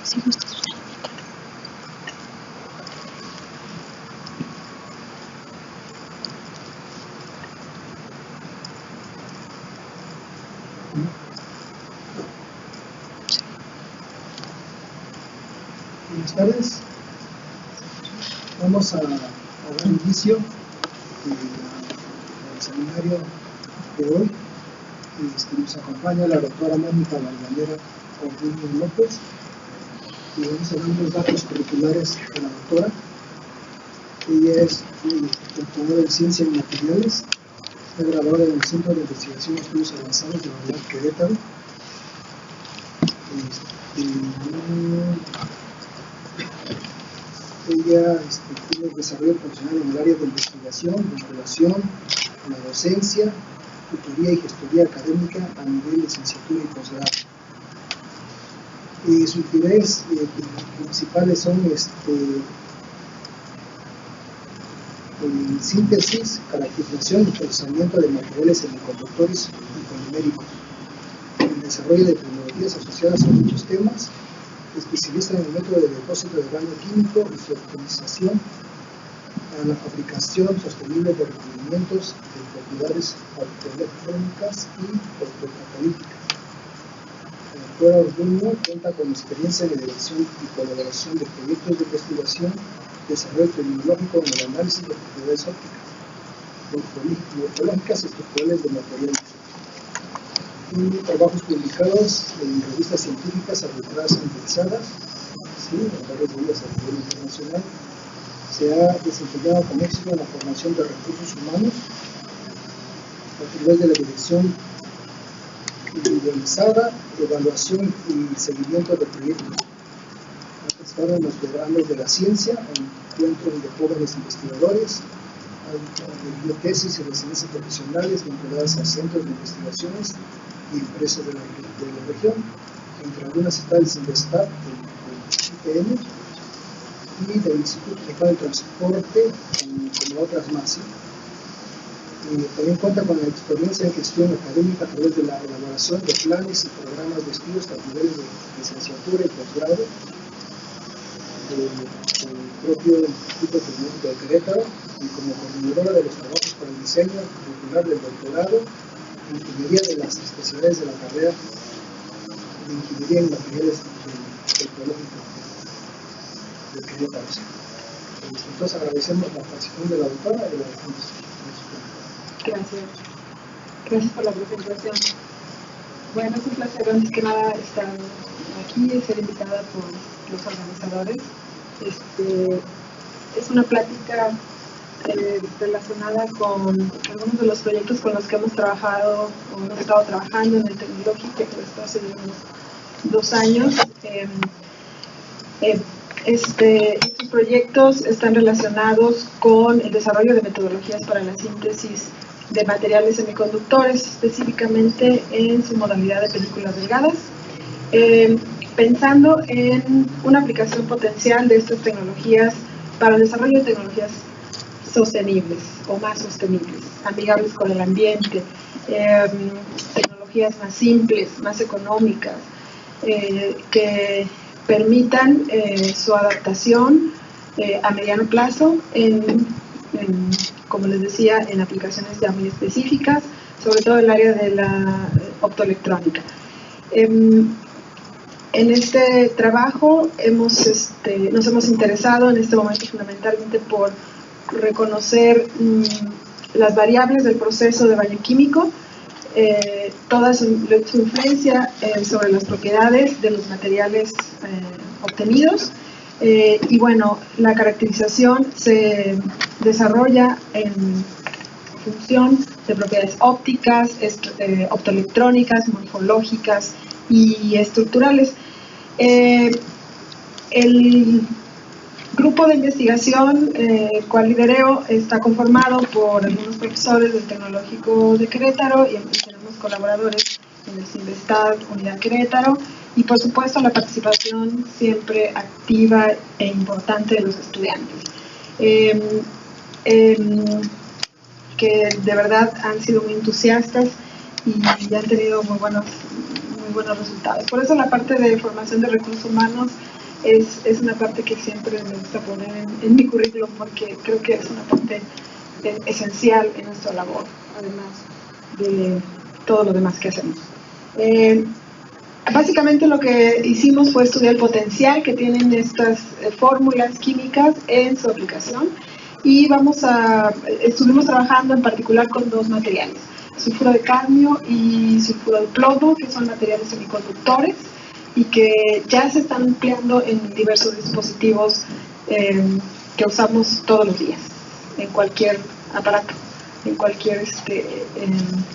Sí, justo. Buenas tardes. Vamos a dar inicio al seminario de hoy. Nos acompaña la doctora Mónica Valvanera Orduño López y vamos a dar unos datos curriculares de la doctora. Ella es doctora en Ciencia en Materiales, está graduada en el Centro de Investigación y Estudios Avanzados de la Universidad de Querétaro. Ella tiene desarrollo profesional en el área de investigación, vinculación, la docencia, tutoría y gestoría académica a nivel licenciatura y posgrado. Sus actividades principales son síntesis, caracterización y procesamiento de materiales semiconductores y poliméricos, el desarrollo de tecnologías asociadas a muchos temas, especialista en el método de depósito de baño químico y su optimización a la fabricación sostenible de recubrimientos de propiedades optoelectrónicas y optocatalíticas. La doctora Orduño cuenta con experiencia en la dirección y colaboración de proyectos de investigación, desarrollo tecnológico en el análisis de propiedades ópticas, morfológicas y estructurales de materiales. Tiene trabajos publicados en revistas científicas arbitradas e indexadas, en varias revistas a nivel internacional. Se ha desempeñado con éxito en la formación de recursos humanos a través de la dirección individualizada, evaluación y seguimiento de proyectos. Ha participado en los programas de la ciencia, encuentros de jóvenes investigadores, de tesis y residencias profesionales vinculadas a centros de investigaciones y empresas de la región. Entre algunas está el CINVESTAT, del IPN, y del Instituto Mexicano de Transporte, como otras más. También cuenta con la experiencia en gestión académica a través de la elaboración de planes y programas de estudios a nivel de licenciatura y posgrado del propio Instituto Tecnológico de Querétaro, y como coordinadora de los trabajos para el diseño curricular del doctorado en ingeniería de las especialidades de la carrera de ingeniería en materiales tecnológicos de Querétaro. Entonces agradecemos la participación de la doctora y la dejamos. Gracias por la presentación. Bueno, es un placer antes que nada estar aquí y ser invitada por los organizadores. Es una plática relacionada con algunos de los proyectos con los que hemos trabajado o hemos estado trabajando en el tecnológico desde hace unos 2 años. Estos proyectos están relacionados con el desarrollo de metodologías para la síntesis de materiales semiconductores, específicamente en su modalidad de películas delgadas, pensando en una aplicación potencial de estas tecnologías para el desarrollo de tecnologías sostenibles o más sostenibles, amigables con el ambiente, tecnologías más simples, más económicas, que permitan su adaptación a mediano plazo como les decía, en aplicaciones ya muy específicas, sobre todo en el área de la optoelectrónica. En este trabajo nos hemos interesado en este momento fundamentalmente por reconocer las variables del proceso de baño químico, toda su influencia sobre las propiedades de los materiales obtenidos, y bueno, la caracterización se desarrolla en función de propiedades ópticas, optoelectrónicas, morfológicas y estructurales. El grupo de investigación, el cual lidereo, está conformado por algunos profesores del Tecnológico de Querétaro y tenemos colaboradores en el CINVESTAT Unidad Querétaro, y por supuesto la participación siempre activa e importante de los estudiantes, que de verdad han sido muy entusiastas y han tenido muy buenos resultados. Por eso la parte de formación de recursos humanos es una parte que siempre me gusta poner en mi currículum porque creo que es una parte esencial en nuestra labor, además de todo lo demás que hacemos. Básicamente lo que hicimos fue estudiar el potencial que tienen estas fórmulas químicas en su aplicación y estuvimos trabajando en particular con dos materiales, sulfuro de cadmio y sulfuro de plomo, que son materiales semiconductores y que ya se están empleando en diversos dispositivos que usamos todos los días, en cualquier aparato, en cualquier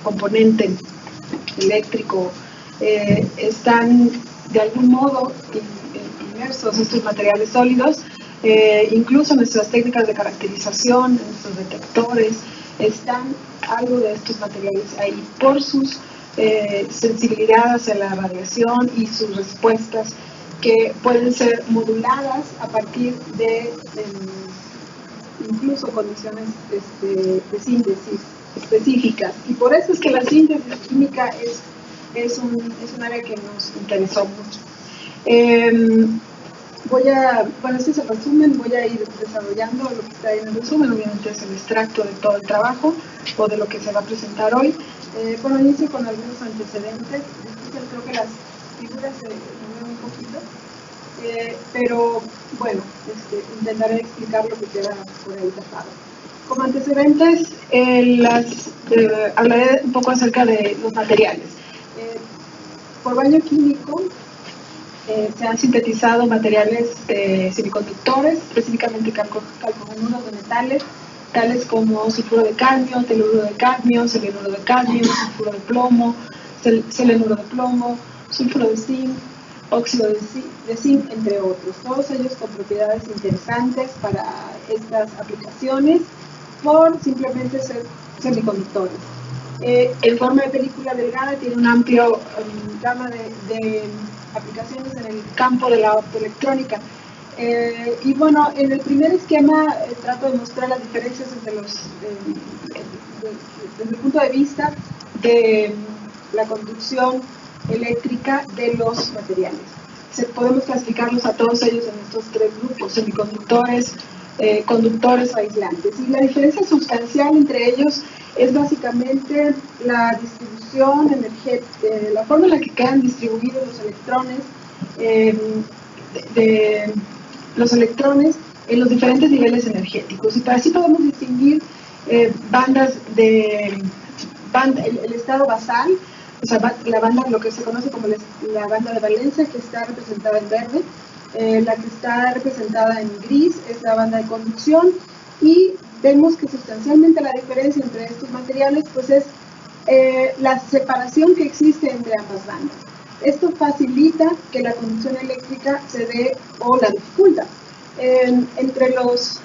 componente eléctrico. Están de algún modo inmersos estos materiales sólidos, incluso nuestras técnicas de caracterización, nuestros detectores, están algo de estos materiales ahí por sus sensibilidad hacia la radiación y sus respuestas que pueden ser moduladas a partir de incluso condiciones de síntesis específicas. Y por eso es que la síntesis química es un área que nos interesó mucho. Este es el resumen, voy a ir desarrollando lo que está ahí en el resumen, obviamente es el extracto de todo el trabajo o de lo que se va a presentar hoy. Inicio con algunos antecedentes, creo que las figuras se mueven un poquito, pero bueno, intentaré explicar lo que queda por ahí tapado. Como antecedentes, hablaré un poco acerca de los materiales. Por baño químico se han sintetizado materiales semiconductores, específicamente carbonuros de metales, tales como sulfuro de cadmio, telururo de cadmio, selenuro de cadmio, sulfuro de plomo, selenuro de plomo, sulfuro de zinc, óxido de zinc, entre otros. Todos ellos con propiedades interesantes para estas aplicaciones por simplemente ser semiconductores. En forma de película delgada tiene un amplio gama de aplicaciones en el campo de la optoelectrónica. Y bueno, en el primer esquema trato de mostrar las diferencias entre desde el punto de vista de la conducción eléctrica de los materiales. Podemos clasificarlos a todos ellos en estos tres grupos: semiconductores, conductores o aislantes. Y la diferencia sustancial entre ellos es básicamente la distribución energética, la forma en la que quedan distribuidos los electrones en los diferentes niveles energéticos. Y para así podemos distinguir el estado basal, o sea, la banda, lo que se conoce como la banda de valencia, que está representada en verde. La que está representada en gris es la banda de conducción, y vemos que sustancialmente la diferencia entre estos materiales pues es la separación que existe entre ambas bandas. Esto facilita que la conducción eléctrica se dé o la dificulta. Entre las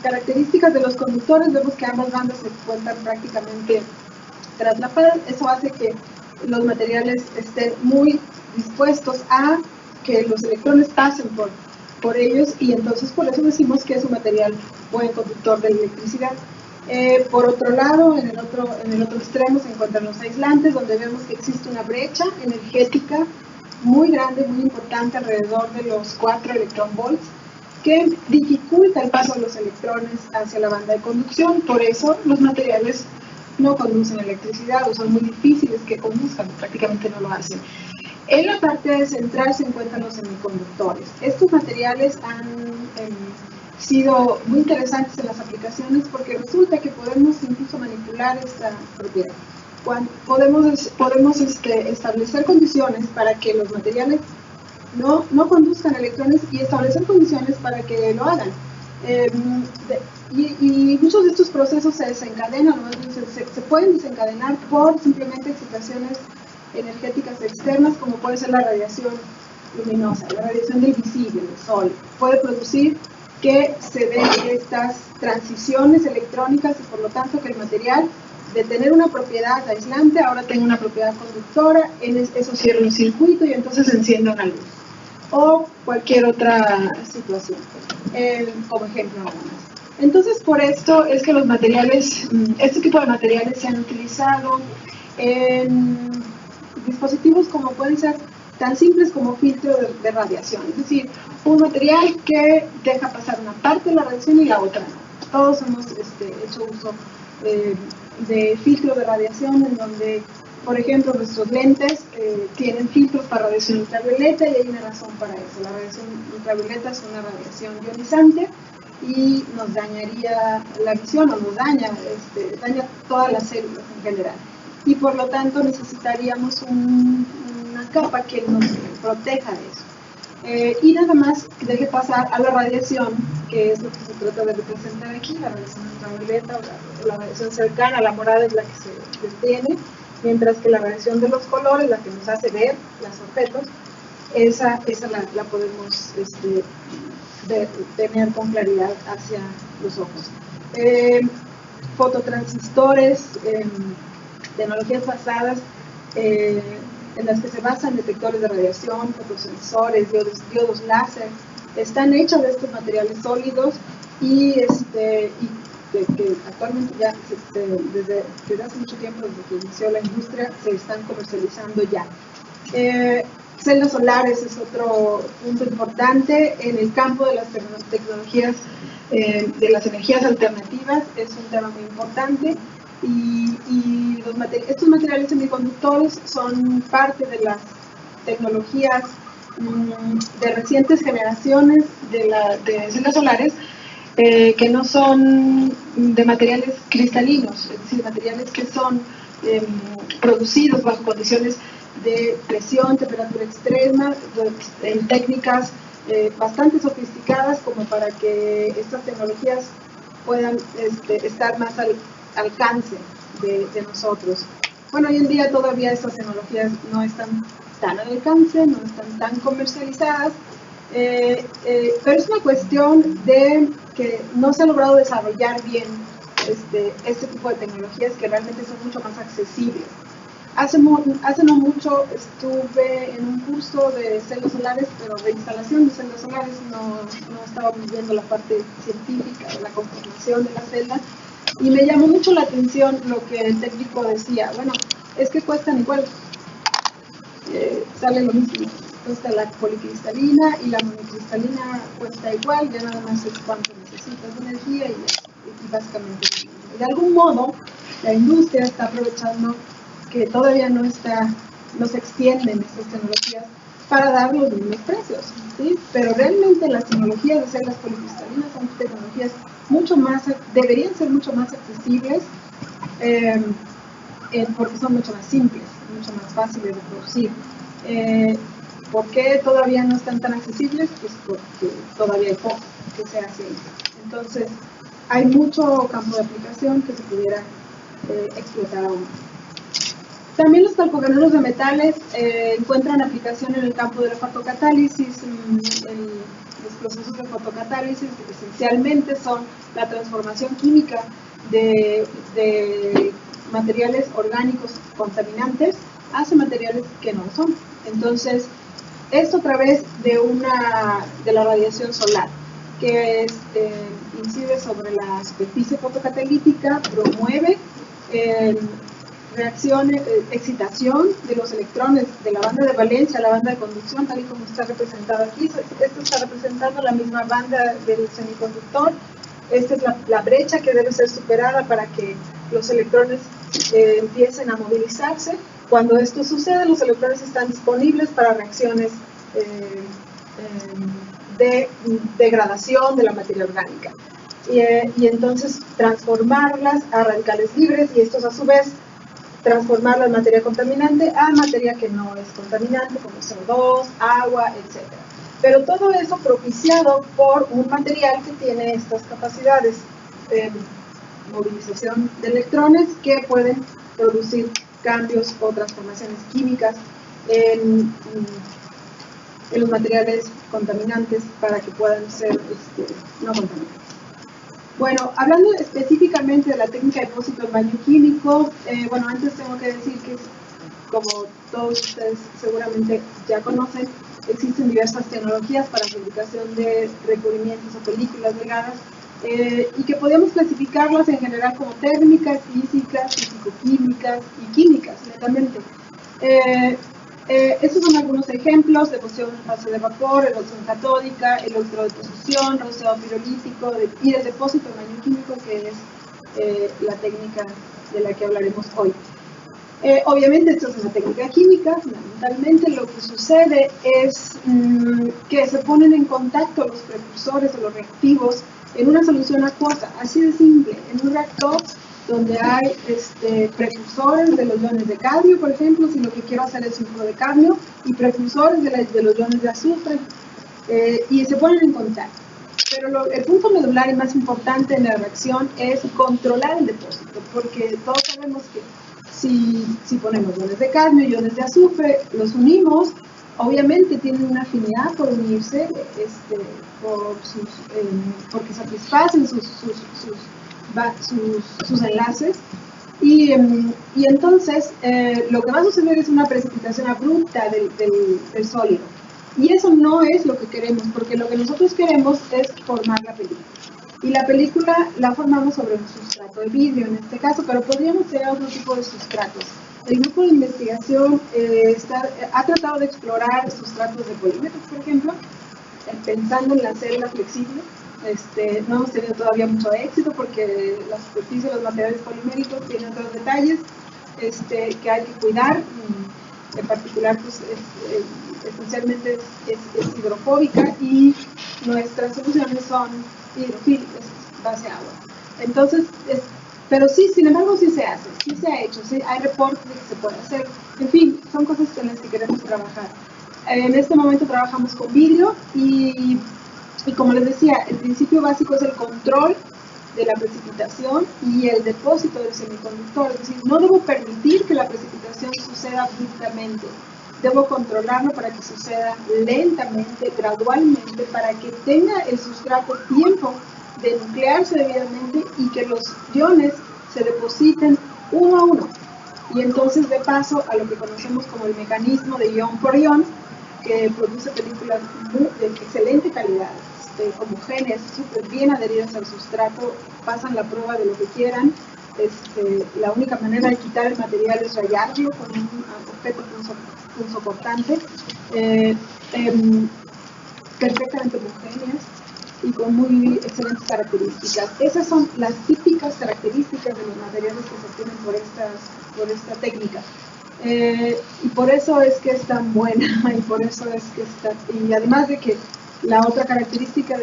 características de los conductores vemos que ambas bandas se encuentran prácticamente traslapadas. Eso hace que los materiales estén muy dispuestos a que los electrones pasen por ellos, y entonces por eso decimos que es un material buen conductor de electricidad. Por otro lado, en el otro extremo se encuentran los aislantes, donde vemos que existe una brecha energética muy grande, muy importante, alrededor de los 4 electronvolts, que dificulta el paso de los electrones hacia la banda de conducción. Por eso los materiales no conducen electricidad, o son muy difíciles que conduzcan, prácticamente no lo hacen. En la parte central se encuentran los semiconductores. Estos materiales han sido muy interesantes en las aplicaciones porque resulta que podemos incluso manipular esta propiedad. Podemos establecer condiciones para que los materiales no conduzcan electrones y establecer condiciones para que lo hagan. Y muchos de estos procesos se desencadenan, se pueden desencadenar por simplemente excitaciones energéticas externas, como puede ser la radiación luminosa, la radiación del visible, del sol. Puede producir que se den estas transiciones electrónicas y por lo tanto que el material, de tener una propiedad aislante, ahora tenga una propiedad conductora. Eso cierra un circuito y entonces enciende una luz o cualquier otra situación, como ejemplo nada más. Entonces, por esto es que los materiales, este tipo de materiales se han utilizado en dispositivos como pueden ser tan simples como filtro de radiación, es decir, un material que deja pasar una parte de la radiación y la otra no. Todos hemos hecho uso de filtro de radiación en donde, por ejemplo, nuestros lentes tienen filtros para radiación ultravioleta y hay una razón para eso. La radiación ultravioleta es una radiación ionizante y nos dañaría la visión o nos daña todas las células en general. Y por lo tanto necesitaríamos una capa que nos proteja de eso. Y nada más deje pasar a la radiación, que es lo que se trata de representar aquí, la radiación ultravioleta o la radiación cercana, la morada es la que se detiene, mientras que la radiación de los colores, la que nos hace ver los objetos, esa la podemos tener con claridad hacia los ojos. Fototransistores, tecnologías basadas en las que se basan detectores de radiación, fotosensores, diodos láser, están hechos de estos materiales sólidos y que actualmente ya desde hace mucho tiempo, desde que inició la industria, se están comercializando ya. Celdas solares es otro punto importante en el campo de las tecnologías, de las energías alternativas, es un tema muy importante. Y estos materiales semiconductores son parte de las tecnologías de recientes generaciones de celdas solares que no son de materiales cristalinos, es decir, materiales que son producidos bajo condiciones de presión, temperatura extrema, en técnicas bastante sofisticadas como para que estas tecnologías puedan estar más al alcance de nosotros. Bueno, hoy en día todavía estas tecnologías no están tan al alcance, no están tan comercializadas, pero es una cuestión de que no se ha logrado desarrollar bien este tipo de tecnologías que realmente son mucho más accesibles. Hace no mucho estuve en un curso de celdas solares, pero de instalación de celdas solares, no estábamos viendo la parte científica de la conformación de la celda, y me llamó mucho la atención lo que el técnico decía. Bueno, es que cuestan igual, sale lo mismo, cuesta la policristalina y la monocristalina cuesta igual, ya nada más es cuánto necesitas de energía y básicamente de algún modo la industria está aprovechando que todavía no se extienden estas tecnologías para dar los mismos precios, ¿sí? Pero realmente las tecnologías de celdas policristalinas son tecnologías deberían ser mucho más accesibles porque son mucho más simples, mucho más fáciles de producir. ¿Por qué todavía no están tan accesibles? Pues porque todavía hay poco que se hace. Entonces, hay mucho campo de aplicación que se pudiera explotar aún. También los calcogeneros de metales encuentran aplicación en el campo de la fotocatálisis. Los procesos de fotocatálisis esencialmente son la transformación química de materiales orgánicos contaminantes hacia materiales que no son. Entonces, esto a través de la radiación solar, que incide sobre la superficie fotocatalítica, promueve excitación de los electrones de la banda de valencia a la banda de conducción, tal y como está representado aquí. Esto está representando la misma banda del semiconductor. Esta es la brecha que debe ser superada para que los electrones empiecen a movilizarse. Cuando esto sucede, los electrones están disponibles para reacciones de degradación de la materia orgánica. Y entonces transformarlas a radicales libres, y estos a su vez transformarla en materia contaminante a materia que no es contaminante, como CO2, agua, etc. Pero todo eso propiciado por un material que tiene estas capacidades de movilización de electrones que pueden producir cambios o transformaciones químicas en los materiales contaminantes para que puedan ser no contaminantes. Bueno, hablando específicamente de la técnica de depósito en baño químico, bueno, antes tengo que decir que, como todos ustedes seguramente ya conocen, existen diversas tecnologías para la fabricación de recubrimientos o películas delgadas y que podemos clasificarlas en general como térmicas, físicas, físico-químicas y químicas, netamente. Estos son algunos ejemplos: deposición en fase de vapor, erosión catódica, electrodeposición, roceo pirolítico y el depósito de baño químico, que es la técnica de la que hablaremos hoy. Obviamente esto es una técnica química. Fundamentalmente lo que sucede es que se ponen en contacto los precursores o los reactivos en una solución acuosa, así de simple, en un reactor donde hay precursores de los iones de cadmio, por ejemplo, si lo que quiero hacer es sulfuro de cadmio, y precursores de los iones de azufre, y se ponen en contacto. Pero el punto medular y más importante en la reacción es controlar el depósito, porque todos sabemos que si ponemos iones de cadmio y iones de azufre, los unimos, obviamente tienen una afinidad por unirse, porque satisfacen sus enlaces, y entonces lo que va a suceder es una precipitación abrupta del sólido. Y eso no es lo que queremos, porque lo que nosotros queremos es formar la película. Y la película la formamos sobre un sustrato de vidrio en este caso, pero podríamos tener otro tipo de sustratos. El grupo de investigación ha tratado de explorar sustratos de polímeros, por ejemplo, pensando en la célula flexible. No hemos tenido todavía mucho éxito porque la superficie de los materiales poliméricos tienen otros detalles que hay que cuidar. En particular, pues, esencialmente es hidrofóbica, y nuestras soluciones son hidrofílicas, base agua. Entonces, pero sí, sin embargo, sí se hace, sí se ha hecho, sí hay reportes de que se puede hacer. En fin, son cosas con las que queremos trabajar. En este momento trabajamos con vidrio y como les decía, el principio básico es el control de la precipitación y el depósito del semiconductor. Es decir, no debo permitir que la precipitación suceda abruptamente. Debo controlarlo para que suceda lentamente, gradualmente, para que tenga el sustrato tiempo de nuclearse debidamente y que los iones se depositen uno a uno. Y entonces de paso a lo que conocemos como el mecanismo de ion por ion, que produce películas de excelente calidad, homogéneas, súper bien adheridas al sustrato, pasan la prueba de lo que quieran. La única manera de quitar el material es rayarlo con un objeto punzocortante, perfectamente homogéneas y con muy excelentes características. Esas son las típicas características de los materiales que se obtienen por esta técnica. Y por eso es que es tan buena, y por eso es que está, y además de que la otra característica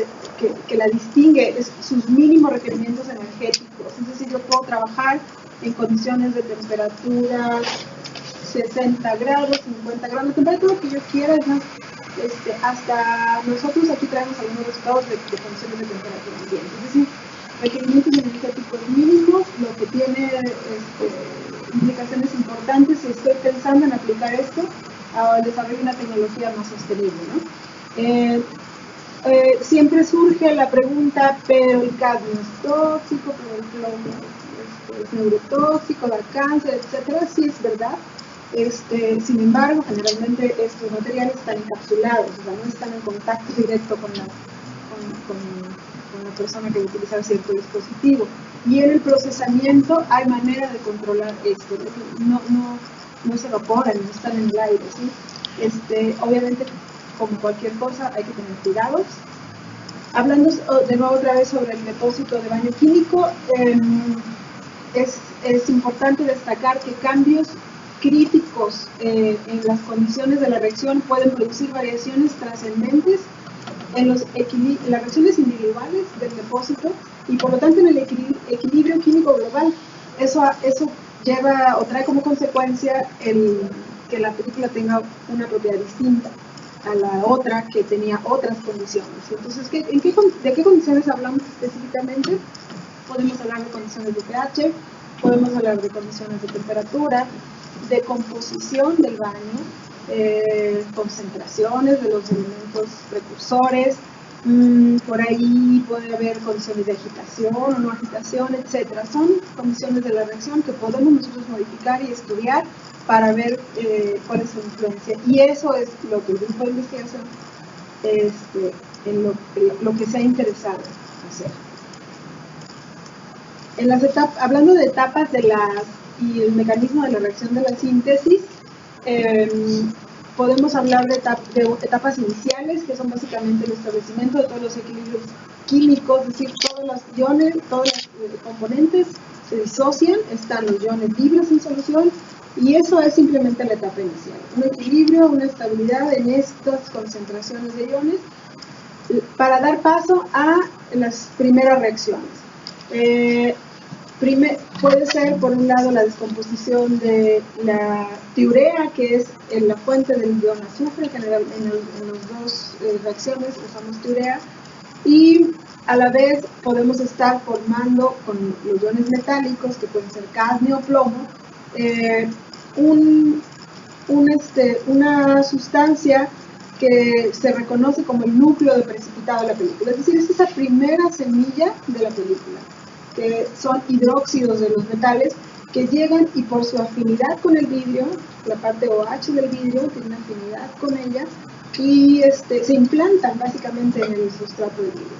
que la distingue es sus mínimos requerimientos energéticos. Es decir, yo puedo trabajar en condiciones de temperatura 60 grados, 50 grados, la temperatura que yo quiera. Es más, hasta nosotros aquí traemos algunos resultados de condiciones de temperatura ambiente. Es decir, requerimientos energéticos mínimos, lo que tiene implicaciones importantes si estoy pensando en aplicar esto al desarrollo de una tecnología más sostenible, ¿no? Siempre surge la pregunta, pero el cadmio es tóxico, pero el plomo es neurotóxico, da cáncer, etcétera. Sí, es verdad. Sin embargo, generalmente estos materiales están encapsulados, o sea, no están en contacto directo con la persona que va a utilizar cierto dispositivo. Y en el procesamiento hay manera de controlar esto. No se evaporan, no están en el aire, ¿sí? Obviamente, como cualquier cosa, hay que tener cuidados. Hablando de nuevo otra vez sobre el depósito de baño químico, es importante destacar que cambios críticos en las condiciones de la reacción pueden producir variaciones trascendentes en las reacciones individuales del depósito y por lo tanto en el equilibrio químico global. Eso lleva o trae como consecuencia que la película tenga una propiedad distinta a la otra que tenía otras condiciones. Entonces, ¿de qué condiciones hablamos específicamente? Podemos hablar de condiciones de pH, podemos hablar de condiciones de temperatura, de composición del baño, concentraciones de los elementos precursores, por ahí puede haber condiciones de agitación o no agitación, etc. Son condiciones de la reacción que podemos nosotros modificar y estudiar para ver cuál es su influencia. Y eso es lo que el grupo de investigación en lo que se ha interesado hacer. En las hablando de etapas y el mecanismo de la reacción de la síntesis, podemos hablar de etapas iniciales, que son básicamente el establecimiento de todos los equilibrios químicos, es decir, todos los iones, todos los componentes se disocian, están los iones libres en solución, y eso es simplemente la etapa inicial. Un equilibrio, una estabilidad en estas concentraciones de iones para dar paso a las primeras reacciones. Puede ser, por un lado, la descomposición de la tiurea, que es la fuente del ion azufre. Generalmente en las dos reacciones usamos tiurea, y a la vez podemos estar formando con los iones metálicos, que pueden ser cadmio o plomo, una sustancia que se reconoce como el núcleo de precipitado de la película. Es decir, es esa primera semilla de la película, que son hidróxidos de los metales que llegan y por su afinidad con el vidrio, la parte OH del vidrio tiene una afinidad con ella, y se implantan básicamente en el sustrato del vidrio.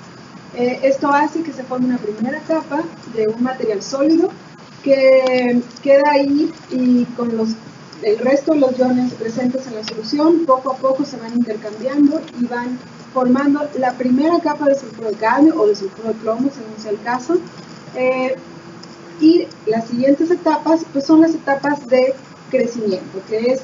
Esto hace que se forme una primera capa de un material sólido que queda ahí, y con el resto de los iones presentes en la solución poco a poco se van intercambiando y van formando la primera capa de sulfuro de cadmio o de sulfuro de plomo, según sea el caso. Y las siguientes etapas pues son las etapas de crecimiento, que es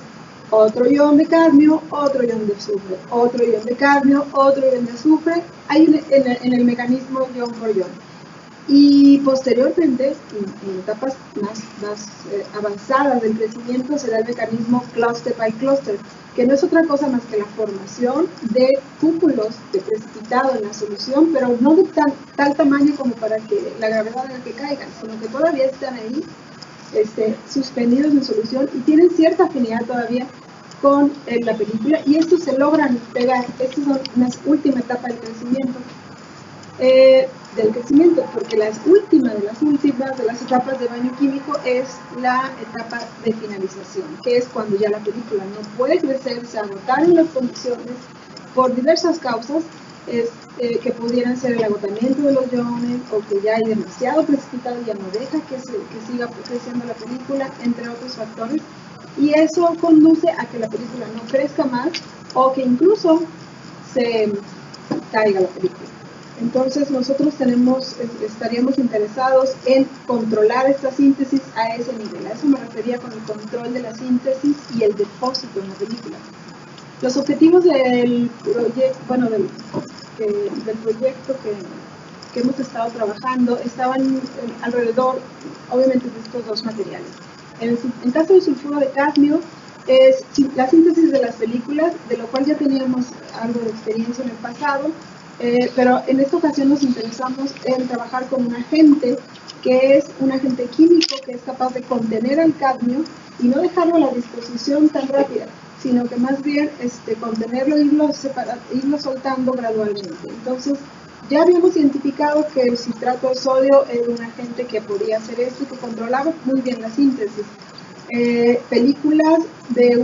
otro ion de cadmio, otro ion de azufre, otro ion de cadmio, otro ion de azufre. Hay en el mecanismo ion por ion. Y posteriormente, en etapas más avanzadas del crecimiento, se da el mecanismo cluster by cluster, que no es otra cosa más que la formación de cúpulos de precipitado en la solución, pero no de tal tamaño como para que la gravedad haga que caigan, sino que todavía están ahí suspendidos en solución y tienen cierta afinidad todavía con la película, y estos se logran pegar. Estas son las últimas etapas del crecimiento, porque la última de las etapas de baño químico es la etapa de finalización, que es cuando ya la película no puede crecer, se agotaron las condiciones por diversas causas, que pudieran ser el agotamiento de los iones, o que ya hay demasiado precipitado y ya no deja que siga creciendo la película, entre otros factores, y eso conduce a que la película no crezca más, o que incluso se caiga la película. Entonces nosotros estaríamos interesados en controlar esta síntesis a ese nivel. A eso me refería con el control de la síntesis y el depósito en la película. Los objetivos del proyecto que hemos estado trabajando estaban alrededor, obviamente, de estos dos materiales. En caso del sulfuro de cadmio, es la síntesis de las películas, de lo cual ya teníamos algo de experiencia en el pasado. Pero en esta ocasión nos interesamos en trabajar con un agente que es un agente químico que es capaz de contener al cadmio y no dejarlo a la disposición tan rápida, sino que más bien contenerlo e irlo soltando gradualmente. Entonces, ya habíamos identificado que el citrato de sodio era un agente que podía hacer esto y que controlaba muy bien la síntesis. Películas de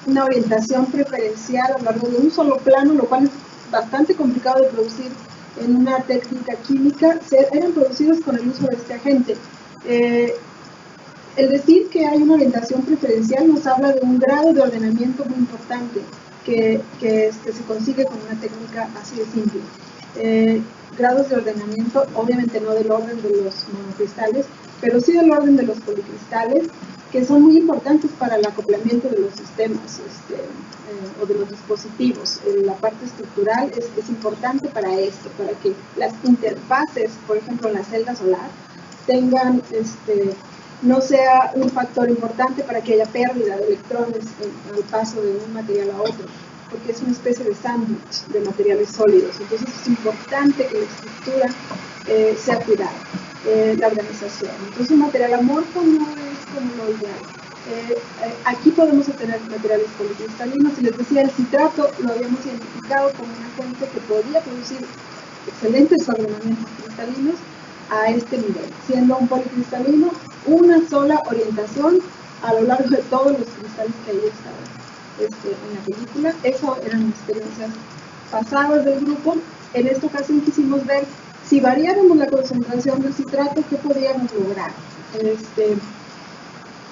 una orientación preferencial a lo largo de un solo plano, lo cual es bastante complicado de producir en una técnica química, eran producidos con el uso de este agente. El decir que hay una orientación preferencial nos habla de un grado de ordenamiento muy importante que se consigue con una técnica así de simple. Grados de ordenamiento, obviamente no del orden de los monocristales, pero sí del orden de los policristales, que son muy importantes para el acoplamiento de los sistemas o de los dispositivos. La parte estructural es importante para esto, para que las interfaces, por ejemplo en la celda solar, tengan, no sea un factor importante para que haya pérdida de electrones al paso de un material a otro, porque es una especie de sándwich de materiales sólidos. Entonces es importante que la estructura sea cuidada, la organización. Entonces un material amorfo no es como lo ideal. Aquí podemos obtener materiales policristalinos, y les decía, el citrato lo habíamos identificado como un agente que podía producir excelentes ordenamientos cristalinos a este nivel, siendo un policristalino una sola orientación a lo largo de todos los cristales que ahí estaban en la película. Eso eran experiencias pasadas del grupo. En esta ocasión quisimos ver si variáramos la concentración del citrato, ¿qué podíamos lograr?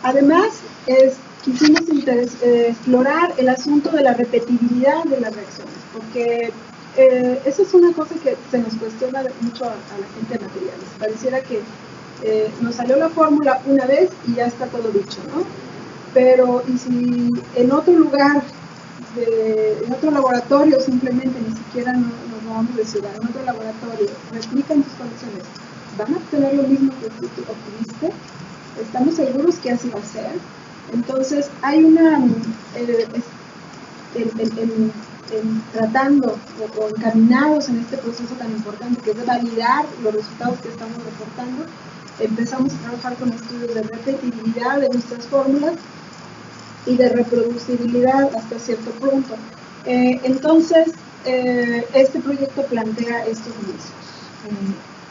Además, quisimos explorar el asunto de la repetibilidad de las reacciones, porque eso es una cosa que se nos cuestiona mucho a la gente de materiales. Pareciera que nos salió la fórmula una vez y ya está todo dicho, ¿no? Pero, ¿y si en otro lugar, en otro laboratorio, simplemente ni siquiera nos vamos de ciudad, en otro laboratorio, replican tus condiciones, ¿van a obtener lo mismo que tú obtuviste? ¿Estamos seguros que así va a ser? Entonces, hay una, tratando o encaminados en este proceso tan importante que es de validar los resultados que estamos reportando, empezamos a trabajar con estudios de repetibilidad de nuestras fórmulas y de reproducibilidad hasta cierto punto. Entonces, este proyecto plantea estos inicios.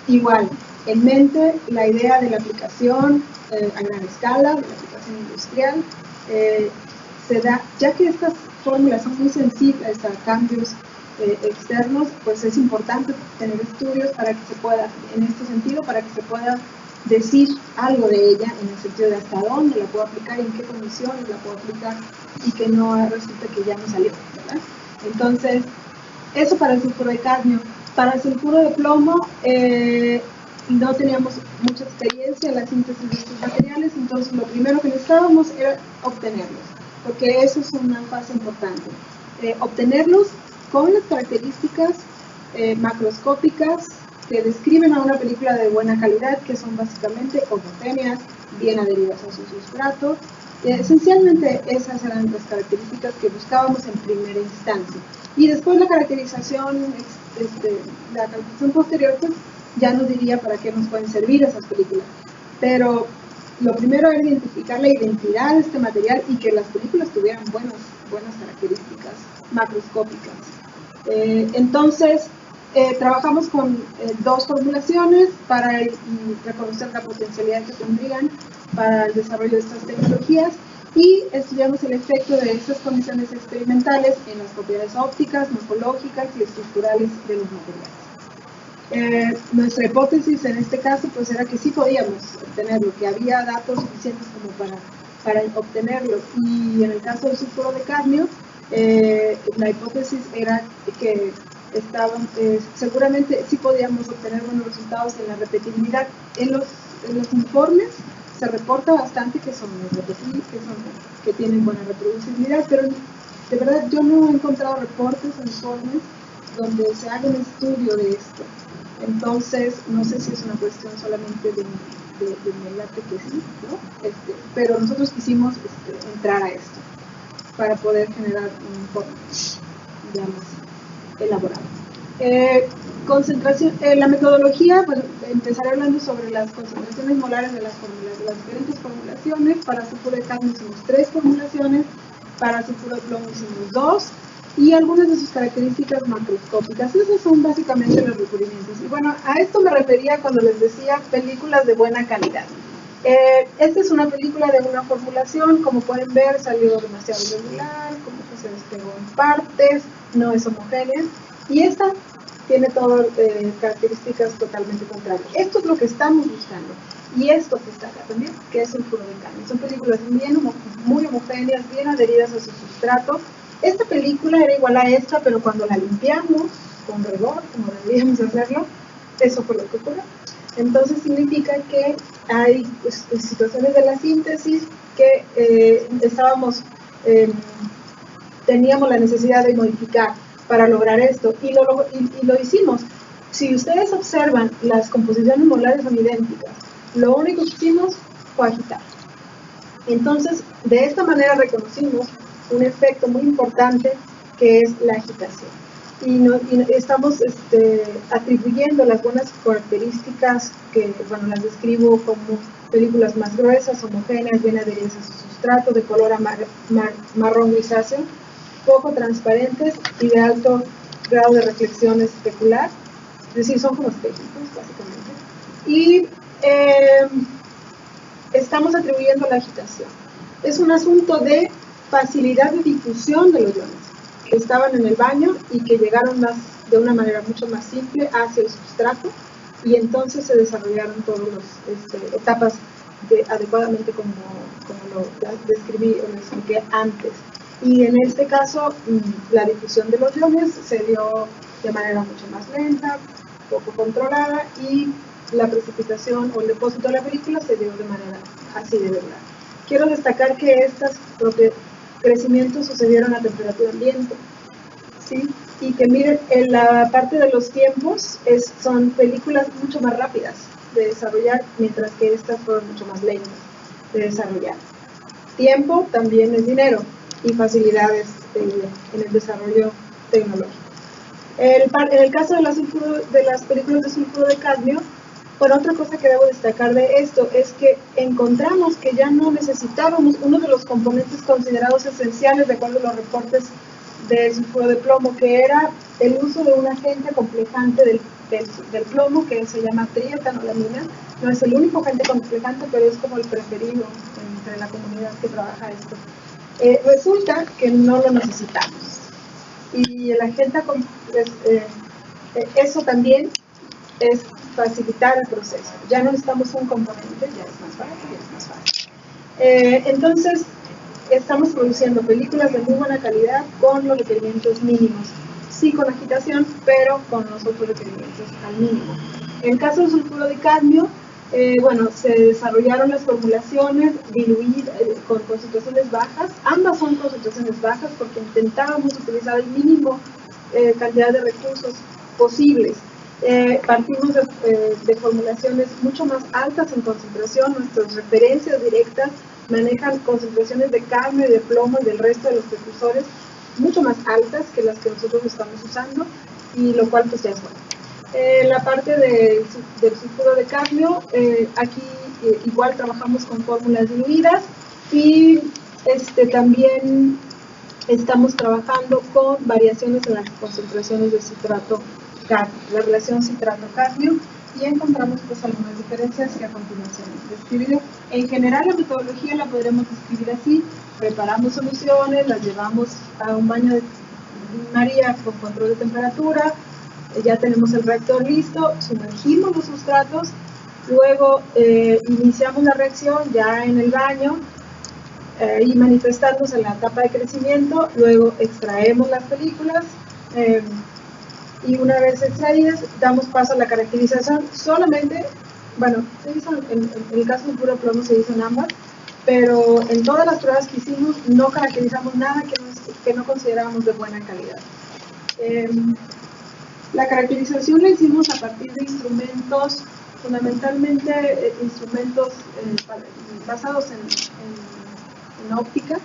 Igual, en mente, la idea de la aplicación a gran escala, de la aplicación industrial, se da, ya que estas fórmulas son muy sensibles a cambios externos, pues es importante tener estudios para que se pueda, en este sentido, para que se pueda decir algo de ella en el sentido de hasta dónde la puedo aplicar, en qué condiciones la puedo aplicar y que no resulte que ya no salió, ¿verdad? Entonces, eso para el sulfuro de cadmio. Para el sulfuro de plomo, no teníamos mucha experiencia en la síntesis de estos materiales, entonces lo primero que necesitábamos era obtenerlos, porque eso es una fase importante. Obtenerlos con las características macroscópicas que describen a una película de buena calidad, que son básicamente homogéneas, bien adheridas a su sustrato. Esencialmente esas eran las características que buscábamos en primera instancia. Y después la caracterización posterior, pues ya nos diría para qué nos pueden servir esas películas. Pero lo primero era identificar la identidad de este material y que las películas tuvieran buenas características macroscópicas. Entonces, trabajamos con dos formulaciones para reconocer la potencialidad que tendrían para el desarrollo de estas tecnologías y estudiamos el efecto de estas condiciones experimentales en las propiedades ópticas, morfológicas y estructurales de los materiales. Nuestra hipótesis en este caso pues era que sí podíamos obtenerlo, que había datos suficientes como para obtenerlo, y en el caso del sulfuro de cadmio la hipótesis era que seguramente sí podíamos obtener buenos resultados en la repetibilidad. En los informes se reporta bastante que son repetibles, que tienen buena reproducibilidad, pero de verdad yo no he encontrado reportes o informes donde se haga un estudio de esto. Entonces, no sé si es una cuestión solamente de late que sí, ¿no? Pero nosotros quisimos entrar a esto para poder generar un informe, digamos, elaborado. La metodología, pues empezaré hablando sobre las concentraciones molares de las fórmulas, de las diferentes formulaciones. Para sulfuro de cadmio hicimos 3 formulaciones, para sulfuro de plomo hicimos 2, y algunas de sus características macroscópicas. Esos son básicamente los requerimientos. Y bueno, a esto me refería cuando les decía películas de buena calidad. Esta es una película de una formulación, como pueden ver, salió demasiado irregular, como que se despegó en partes, no es homogénea, y esta tiene todas características totalmente contrarias. Esto es lo que estamos buscando, y esto que está acá también, que es sulfuro de cadmio. Son películas muy homogéneas, bien adheridas a su sustrato. Esta película era igual a esta, pero cuando la limpiamos con rigor, como deberíamos hacerlo, eso fue lo que ocurrió. Entonces significa que hay situaciones de la síntesis que teníamos la necesidad de modificar para lograr esto, y lo hicimos. Si ustedes observan, las composiciones molares son idénticas, lo único que hicimos fue agitar. Entonces, de esta manera reconocimos un efecto muy importante que es la agitación. Y estamos atribuyendo las buenas características que, bueno, las describo como películas más gruesas, homogéneas, bien adheridas a su sustrato, de color marrón grisáceo, poco transparentes y de alto grado de reflexión especular, es decir, son como espejos, básicamente. Y estamos atribuyendo la agitación. Es un asunto de facilidad de difusión de los iones que estaban en el baño y que llegaron de una manera mucho más simple hacia el sustrato, y entonces se desarrollaron todas las etapas adecuadamente como lo describí o lo expliqué antes. Y en este caso, la difusión de los iones se dio de manera mucho más lenta, poco controlada, y la precipitación o el depósito de la película se dio de manera así de verdad. Quiero destacar que estos crecimientos sucedieron a temperatura ambiente, ¿sí? Y que miren, en la parte de los tiempos son películas mucho más rápidas de desarrollar, mientras que estas fueron mucho más lentas de desarrollar. Tiempo también es dinero y facilidades en el desarrollo tecnológico. En el caso de las películas de sulfuro de cadmio, bueno, otra cosa que debo destacar de esto es que encontramos que ya no necesitábamos uno de los componentes considerados esenciales de acuerdo a los reportes de sulfuro de plomo, que era el uso de un agente complejante del plomo que se llama trietanolamina. No es el único agente complejante, pero es como el preferido entre la comunidad que trabaja esto. Resulta que no lo necesitamos. Y el agente, eso también es facilitar el proceso. Ya no necesitamos un componente, ya es más fácil. Entonces, estamos produciendo películas de muy buena calidad con los requerimientos mínimos. Sí con agitación, pero con los otros requerimientos al mínimo. En el caso del sulfuro de cadmio, bueno, se desarrollaron las formulaciones diluidas con concentraciones bajas. Ambas son concentraciones bajas porque intentábamos utilizar el mínimo cantidad de recursos posibles. Partimos de formulaciones mucho más altas en concentración. Nuestras referencias directas manejan concentraciones de cadmio y de plomo y del resto de los precursores mucho más altas que las que nosotros estamos usando, y lo cual pues ya es bueno. La parte del sulfuro de cadmio, aquí igual trabajamos con fórmulas diluidas, y también estamos trabajando con variaciones en las concentraciones de citrato cadmio, la relación citrato-cadmio, y encontramos pues algunas diferencias que a continuación les describiré. En general la metodología la podremos describir así: preparamos soluciones, las llevamos a un baño de María con control de temperatura, ya tenemos el reactor listo, sumergimos los sustratos, luego iniciamos la reacción ya en el baño y manifestándose en la etapa de crecimiento, luego extraemos las películas y una vez extraídas damos paso a la caracterización. Solamente, bueno, se hizo, en el caso del puro plomo se hizo en ambas, pero en todas las pruebas que hicimos no caracterizamos nada que no considerábamos de buena calidad. La caracterización la hicimos a partir de instrumentos, fundamentalmente instrumentos basados en óptica.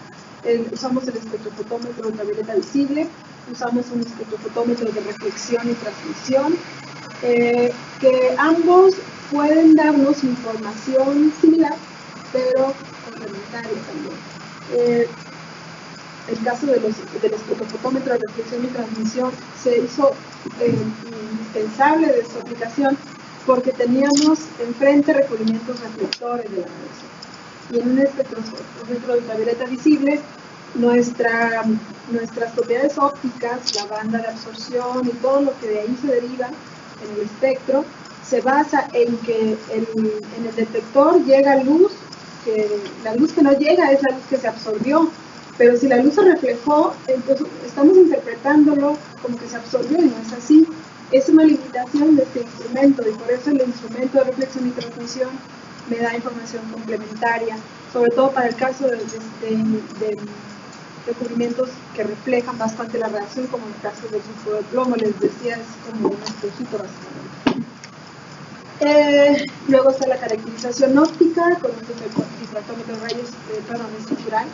Usamos el espectrofotómetro ultravioleta visible, usamos un espectrofotómetro de reflexión y transmisión, que ambos pueden darnos información similar, pero complementaria también. El caso del espectrofotómetro de reflexión y transmisión se hizo indispensable de su aplicación porque teníamos enfrente recubrimientos reflectores de la galaxia. Y en un espectrofotómetro de ultravioleta visible, nuestras propiedades ópticas, la banda de absorción y todo lo que de ahí se deriva en el espectro, se basa en que en el detector llega luz, que la luz que no llega es la luz que se absorbió, pero si la luz se reflejó, entonces estamos interpretándolo como que se absorbió y no es así. Es una limitación de este instrumento, y por eso el instrumento de reflexión y transmisión me da información complementaria, sobre todo para el caso de recubrimientos que reflejan bastante la reacción, como en el caso del sulfuro de plomo. Les decía, es como un espejito básicamente. Luego está la caracterización óptica con un difractómetro de rayos, estructural,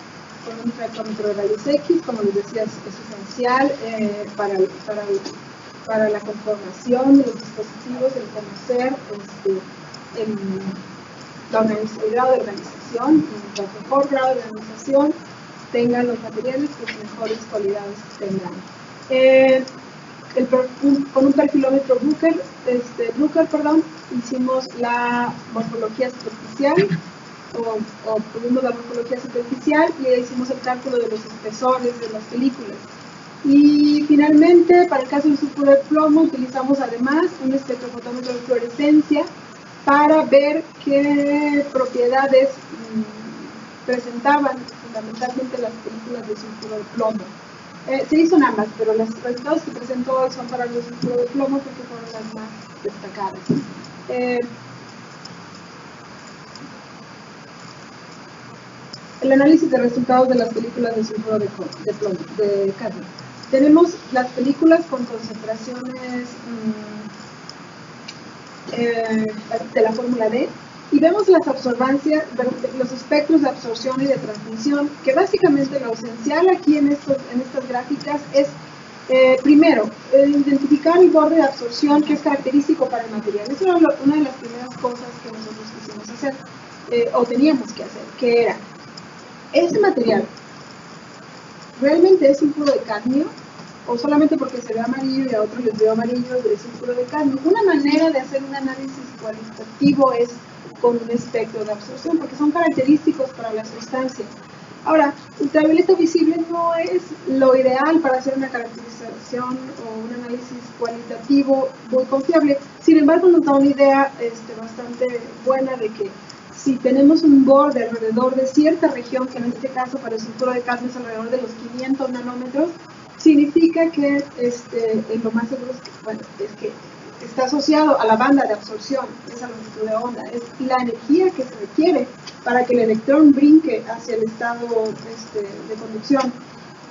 con un difractómetro de rayos X, como les decía, es esencial para la conformación de los dispositivos, el conocer el grado de organización, y mientras mejor grado de organización tengan los materiales, pues mejores cualidades tendrán. Con un perfilómetro Bruker, hicimos la morfología superficial, o tuvimos la morfología superficial, y hicimos el cálculo de los espesores de las películas. Y finalmente, para el caso del sulfuro de plomo, utilizamos además un espectrofotómetro de fluorescencia para ver qué propiedades presentaban fundamentalmente las películas de sulfuro de plomo. Se hizo en ambas, pero los resultados que presentó hoy son para los sulfuro de plomo porque fueron las más destacadas. El análisis de resultados de las películas de sulfuro de plomo, de cadmio. Tenemos las películas con concentraciones de la fórmula D y vemos las absorbancias, los espectros de absorción y de transmisión, que básicamente lo esencial aquí en estas gráficas es, primero, identificar el borde de absorción que es característico para el material. Esa era una de las primeras cosas que nosotros quisimos hacer, o teníamos que hacer, que era, ¿ese material realmente es sulfuro de cadmio? ¿O solamente porque se ve amarillo y a otros les veo amarillo es sulfuro de cadmio? Una manera de hacer un análisis cualitativo es con un espectro de absorción, porque son característicos para la sustancia. Ahora, ultravioleta visible no es lo ideal para hacer una caracterización o un análisis cualitativo muy confiable. Sin embargo, nos da una idea bastante buena de que si tenemos un borde alrededor de cierta región, que en este caso para el sulfuro de cadmio es alrededor de los 500 nanómetros, significa que lo más seguro es que, bueno, es que está asociado a la banda de absorción, esa longitud de onda, es la energía que se requiere para que el electrón brinque hacia el estado de conducción,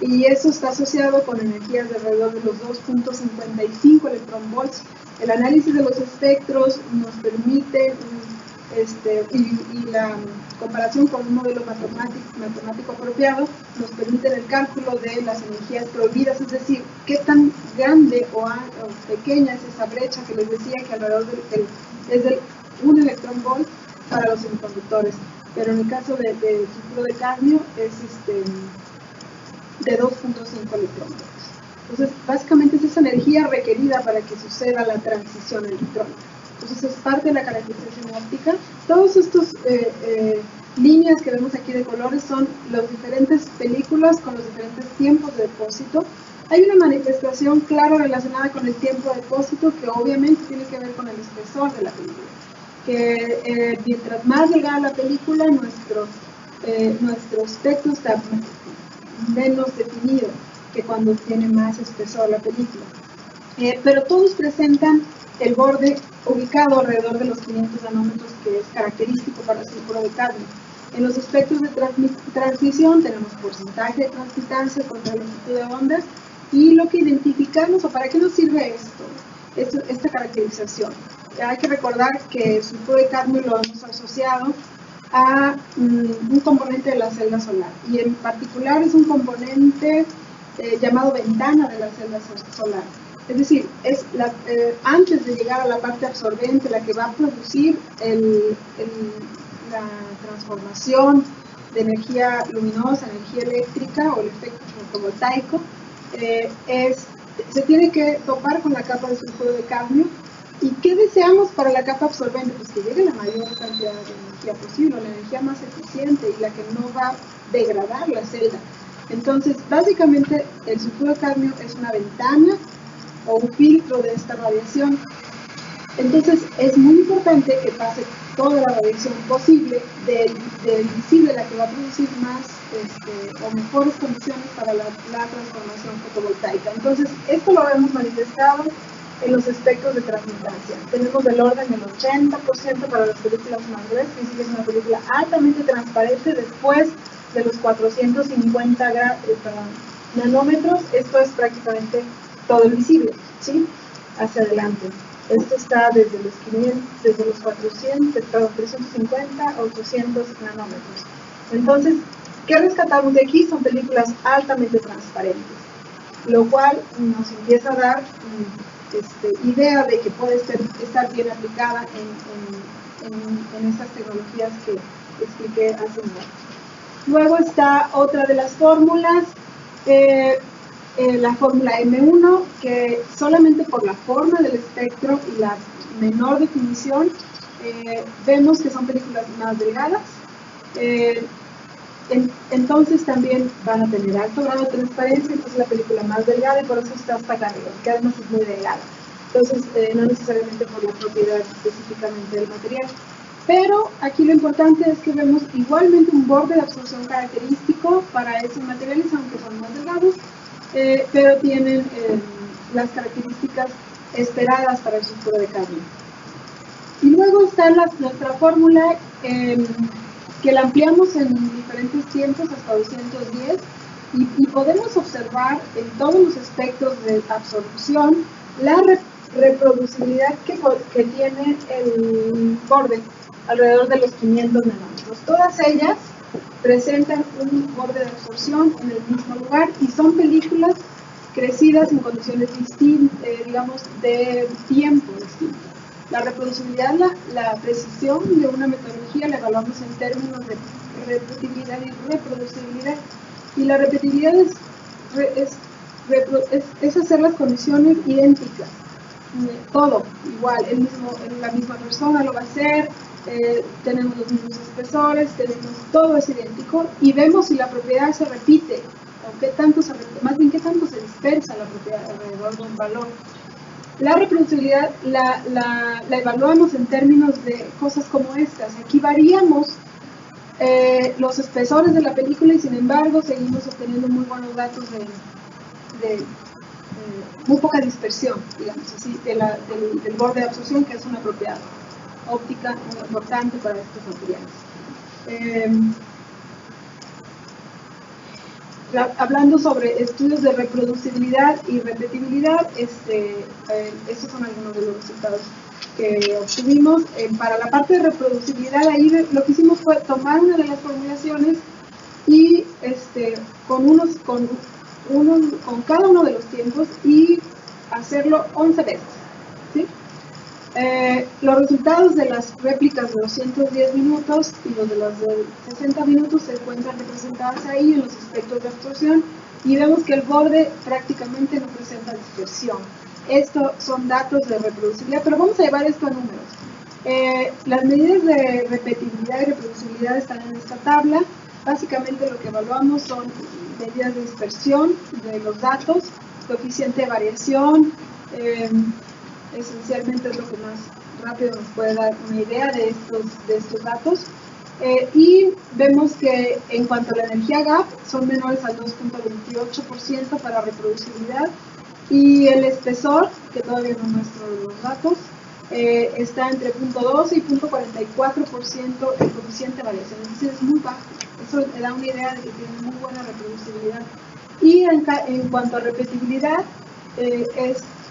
y eso está asociado con energías de alrededor de los 2.55 electronvolts. El análisis de los espectros nos permite y la comparación con un modelo matemático apropiado nos permite el cálculo de las energías prohibidas, es decir, qué tan grande o pequeña es esa brecha que les decía que alrededor es de 1 electronvolt para los semiconductores, pero en el caso del sulfuro de cadmio es de 2.5 electronvolts. Entonces, básicamente es esa energía requerida para que suceda la transición electrónica. Entonces, es parte de la caracterización óptica. Todos estos líneas que vemos aquí de colores son las diferentes películas con los diferentes tiempos de depósito. Hay una manifestación clara relacionada con el tiempo de depósito que obviamente tiene que ver con el espesor de la película. Que mientras más delgada la película, nuestro espectro está menos definido que cuando tiene más espesor la película. Pero todos presentan el borde ubicado alrededor de los 500 nanómetros, que es característico para el sulfuro de cadmio. En los espectros de transmisión tenemos porcentaje de transmitancia contra longitud de ondas, y lo que identificamos, o para qué nos sirve esta caracterización. Hay que recordar que el sulfuro de cadmio lo hemos asociado a un componente de la celda solar, y en particular es un componente llamado ventana de la celda solar. Es decir, es antes de llegar a la parte absorbente, la que va a producir la transformación de energía luminosa, energía eléctrica o el efecto fotovoltaico, se tiene que topar con la capa de sulfuro de cadmio. ¿Y qué deseamos para la capa absorbente? Pues que llegue la mayor cantidad de energía posible, la energía más eficiente y la que no va a degradar la celda. Entonces, básicamente, el sulfuro de cadmio es una ventana o un filtro de esta radiación. Entonces, es muy importante que pase toda la radiación posible del visible, la que va a producir más o mejores condiciones para la transformación fotovoltaica. Entonces, esto lo hemos manifestado en los espectros de transmitancia. Tenemos del orden del 80% para las películas más gruesas, que sí es una película altamente transparente después de los 450 nanómetros. Esto es prácticamente todo el visible, ¿sí? Hacia adelante. Esto está desde los 350 a 800 nanómetros. Entonces, ¿qué rescatamos de aquí? Son películas altamente transparentes, lo cual nos empieza a dar idea de que puede estar bien aplicada en estas tecnologías que expliqué hace un momento. Luego está otra de las fórmulas, la fórmula M1, que solamente por la forma del espectro y la menor definición vemos que son películas más delgadas. Entonces también van a tener alto grado de transparencia, entonces la película más delgada, y por eso está hasta acá arriba, que además es muy delgada. entonces no necesariamente por la propiedad específicamente del material. Pero aquí lo importante es que vemos igualmente un borde de absorción característico para esos materiales, aunque son más delgados, pero tienen las características esperadas para el sulfuro de cadmio. Y luego está nuestra fórmula que la ampliamos en diferentes tiempos hasta 210 y podemos observar en todos los aspectos de absorción la reproducibilidad que tiene el borde alrededor de los 500 nanómetros. Todas ellas presentan un borde de absorción en el mismo lugar y son películas crecidas en condiciones distintas, digamos, de tiempo distinto. La reproducibilidad, la precisión de una metodología la evaluamos en términos de repetibilidad y reproducibilidad. Y la repetibilidad es hacer las condiciones idénticas. Todo igual, la misma persona lo va a hacer, tenemos los mismos espesores, todo es idéntico y vemos si la propiedad se repite o qué tanto más bien qué tanto se dispersa la propiedad alrededor de un valor. La reproducibilidad la evaluamos en términos de cosas como estas. Aquí variamos los espesores de la película y sin embargo seguimos obteniendo muy buenos datos de muy poca dispersión, digamos así, del borde de absorción, que es una propiedad óptica muy importante para estos materiales. Hablando sobre estudios de reproducibilidad y repetibilidad, estos son algunos de los resultados que obtuvimos. Para la parte de reproducibilidad, ahí lo que hicimos fue tomar una de las formulaciones y con cada uno de los tiempos y hacerlo 11 veces. ¿Sí? Los resultados de las réplicas de 210 minutos y los de las de 60 minutos se encuentran representadas ahí en los aspectos de absorción y vemos que el borde prácticamente no presenta dispersión. Estos son datos de reproducibilidad, pero vamos a llevar esto a números. Las medidas de repetibilidad y reproducibilidad están en esta tabla. Básicamente lo que evaluamos son medidas de dispersión de los datos, coeficiente de variación, esencialmente es lo que más rápido nos puede dar una idea de estos datos. Y vemos que en cuanto a la energía gap son menores al 2.28% para reproducibilidad y el espesor, que todavía no muestro los datos, está entre 0.12 y 0.44% el coeficiente de variación, es decir, es muy bajo. Eso le da una idea de que tiene muy buena reproducibilidad. Y en cuanto a repetibilidad,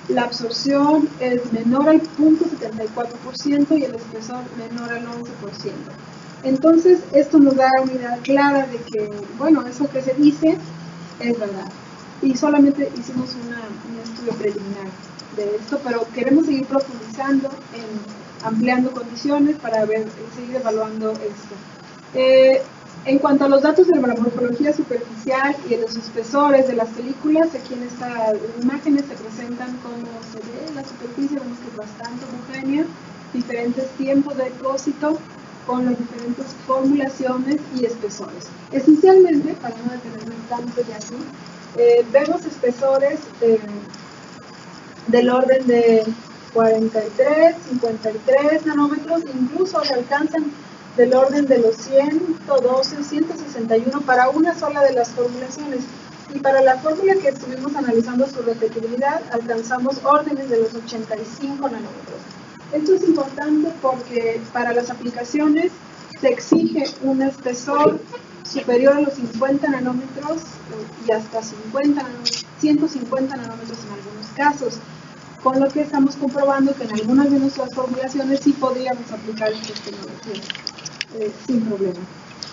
la absorción es menor al 0.74% y el espesor menor al 11%. Entonces, esto nos da una idea clara de que, bueno, eso que se dice es verdad. Y solamente hicimos un estudio preliminar de esto, pero queremos seguir profundizando, ampliando condiciones para seguir evaluando esto. En cuanto a los datos de la morfología superficial y de los espesores de las películas, aquí en estas imágenes se presentan cómo se ve la superficie, vemos que es bastante homogénea, diferentes tiempos de depósito con las diferentes formulaciones y espesores. Esencialmente, para no detenerme tanto ya aquí, vemos espesores del orden de 43, 53 nanómetros, incluso se alcanzan del orden de los 112, 161 para una sola de las formulaciones. Y para la fórmula que estuvimos analizando su repetibilidad, alcanzamos órdenes de los 85 nanómetros. Esto es importante porque para las aplicaciones se exige un espesor superior a los 50 nanómetros y hasta 150 nanómetros en algunos casos, con lo que estamos comprobando que en algunas de nuestras formulaciones sí podríamos aplicar estas tecnologías sin problema.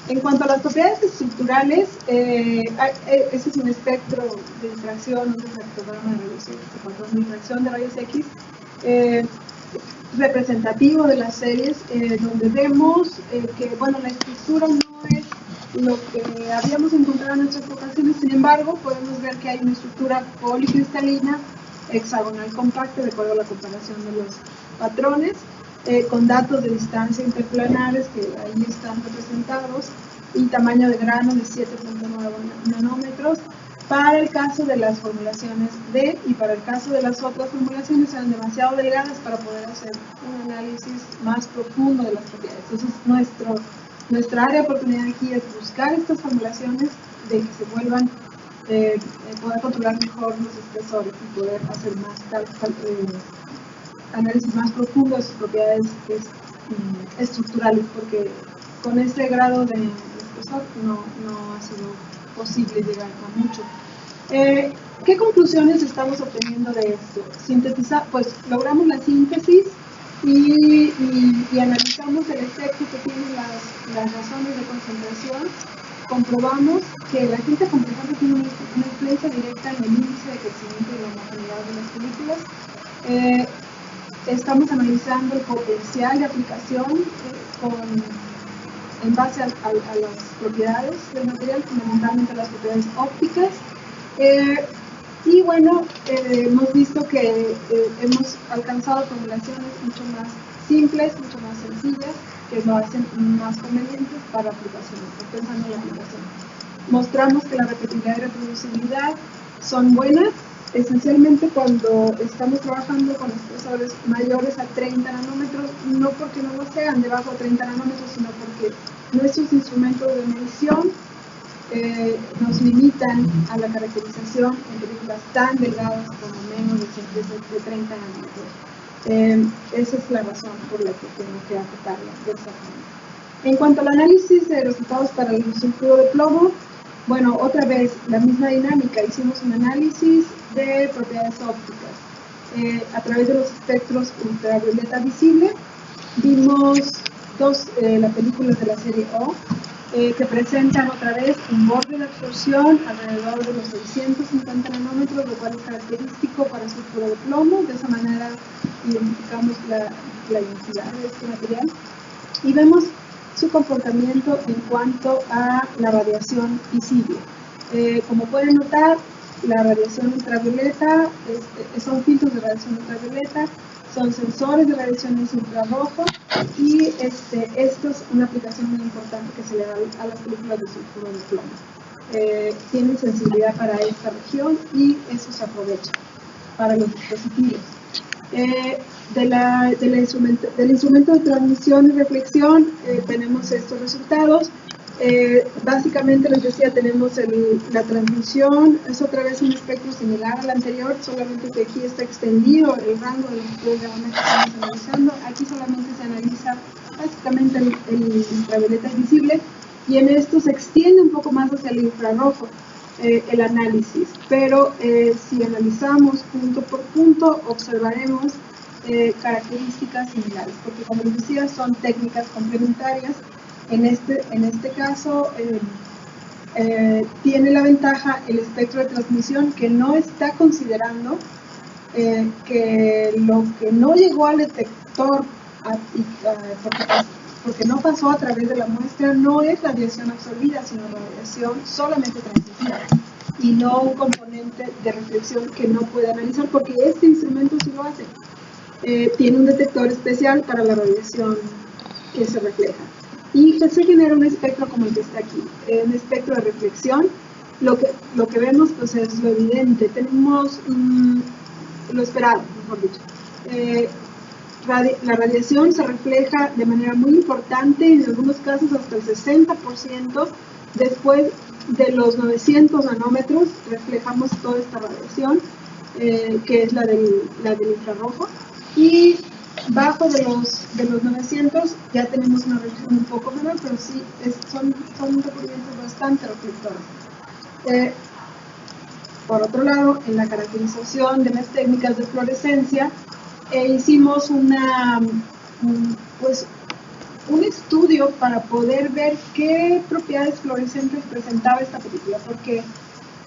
En cuanto a las propiedades estructurales, este es un espectro de difracción, un espectrograma de rayos X, de difracción de rayos X, representativo de las series, donde vemos que, bueno, la estructura no es lo que habíamos encontrado en otras ocasiones, sin embargo, podemos ver que hay una estructura policristalina, hexagonal compacta, de acuerdo a la comparación de los patrones, con datos de distancia interplanares que ahí están representados y tamaño de grano de 7.9 nanómetros. para el caso de las formulaciones D y para el caso de las otras formulaciones eran demasiado delgadas para poder hacer un análisis más profundo de las propiedades. Entonces nuestra área de oportunidad aquí es buscar estas formulaciones de que se vuelvan, poder controlar mejor los espesores y poder hacer análisis más profundo de sus propiedades estructurales, porque con este grado de espesor no ha sido posible llegar a mucho. ¿Qué conclusiones estamos obteniendo de esto? Sintetizar, pues logramos la síntesis y analizamos el efecto que tienen las razones de concentración. Comprobamos que la agente compensante tiene una influencia directa en el índice de crecimiento y la homogeneidad de las películas. Estamos analizando el potencial de aplicación en base a las propiedades del material, fundamentalmente las propiedades ópticas. Y bueno, hemos visto que hemos alcanzado formulaciones mucho más simples, mucho más sencillas, que lo hacen más convenientes para aplicaciones, pensando en la aplicación. Mostramos que la repetibilidad y reproducibilidad son buenas, esencialmente cuando estamos trabajando con espesores mayores a 30 nanómetros, no porque no lo sean debajo de 30 nanómetros, sino porque nuestros instrumentos de medición nos limitan a la caracterización en películas tan delgadas como menos de 30 nanómetros. Esa es la razón por la que tengo que acotarla de esta forma. En cuanto al análisis de resultados para el sulfuro de plomo, bueno, otra vez, la misma dinámica, hicimos un análisis de propiedades ópticas. A través de los espectros ultravioleta visible, vimos las películas de la serie O, que presentan otra vez un borde de absorción alrededor de los 650 nanómetros, lo cual es característico para el sulfuro de plomo. De esa manera identificamos la ionosidad de este material. Y vemos su comportamiento en cuanto a la radiación visible. Como pueden notar, la radiación ultravioleta son filtros de radiación ultravioleta, son sensores de radiación infrarrojo y esto es una aplicación muy importante que se le da a las películas de sulfuro de plomo. Tienen sensibilidad para esta región y eso se aprovecha para los dispositivos. Del instrumento de transmisión y reflexión tenemos estos resultados. Básicamente les decía, tenemos la transmisión, es otra vez un espectro similar al anterior, solamente que aquí está extendido el rango de longitud de onda que estamos analizando. Aquí solamente se analiza básicamente el ultravioleta visible y en esto se extiende un poco más hacia el infrarrojo el análisis, pero si analizamos punto por punto observaremos características similares, porque como les decía son técnicas complementarias. En este caso tiene la ventaja el espectro de transmisión que no está considerando que lo que no llegó al detector porque no pasó a través de la muestra no es radiación absorbida, sino radiación solamente transmitida y no un componente de reflexión que no puede analizar, porque este instrumento sí lo hace. Tiene un detector especial para la radiación que se refleja. Y se genera un espectro como el que está aquí, un espectro de reflexión. Lo que vemos pues es lo evidente, tenemos lo esperado, mejor dicho. La radiación se refleja de manera muy importante, en algunos casos hasta el 60%, después de los 900 nanómetros reflejamos toda esta radiación, que es la del infrarrojo, y bajo de los 900 ya tenemos una reducción un poco menor, pero sí son recubrimientos bastante reflectores. Por otro lado, en la caracterización de las técnicas de fluorescencia, hicimos un estudio para poder ver qué propiedades fluorescentes presentaba esta película,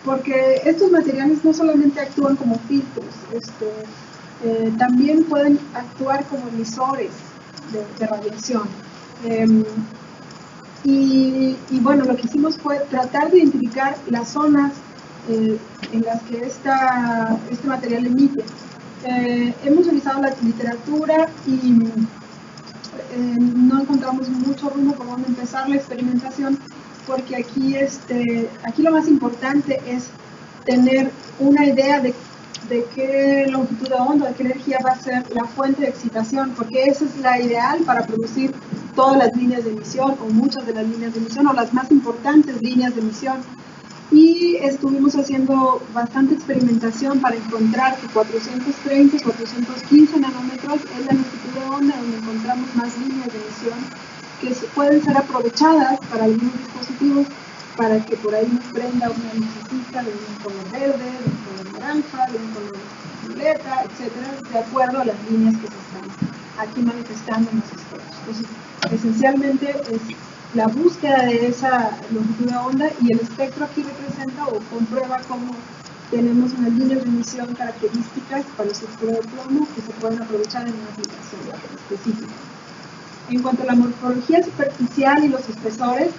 porque estos materiales no solamente actúan como filtros, también pueden actuar como emisores de radiación. Y bueno, lo que hicimos fue tratar de identificar las zonas en las que este material emite. Hemos revisado la literatura y no encontramos mucho rumbo por donde empezar la experimentación, porque aquí lo más importante es tener una idea de qué longitud de onda, de qué energía va a ser la fuente de excitación, porque esa es la ideal para producir todas las líneas de emisión, o muchas de las líneas de emisión, o las más importantes líneas de emisión. Y estuvimos haciendo bastante experimentación para encontrar que 430 y 415 nanómetros es la longitud de onda donde encontramos más líneas de emisión que pueden ser aprovechadas para algunos dispositivos, para que por ahí nos prenda una lucecita de un color verde, de un color naranja, de un color violeta, etcétera, de acuerdo a las líneas que se están aquí manifestando en los espectros. Entonces, esencialmente es la búsqueda de esa longitud de onda, y el espectro aquí representa o comprueba cómo tenemos unas líneas de emisión características para el sulfuro de plomo que se pueden aprovechar en una aplicación específica. En cuanto a la morfología superficial y los espesores,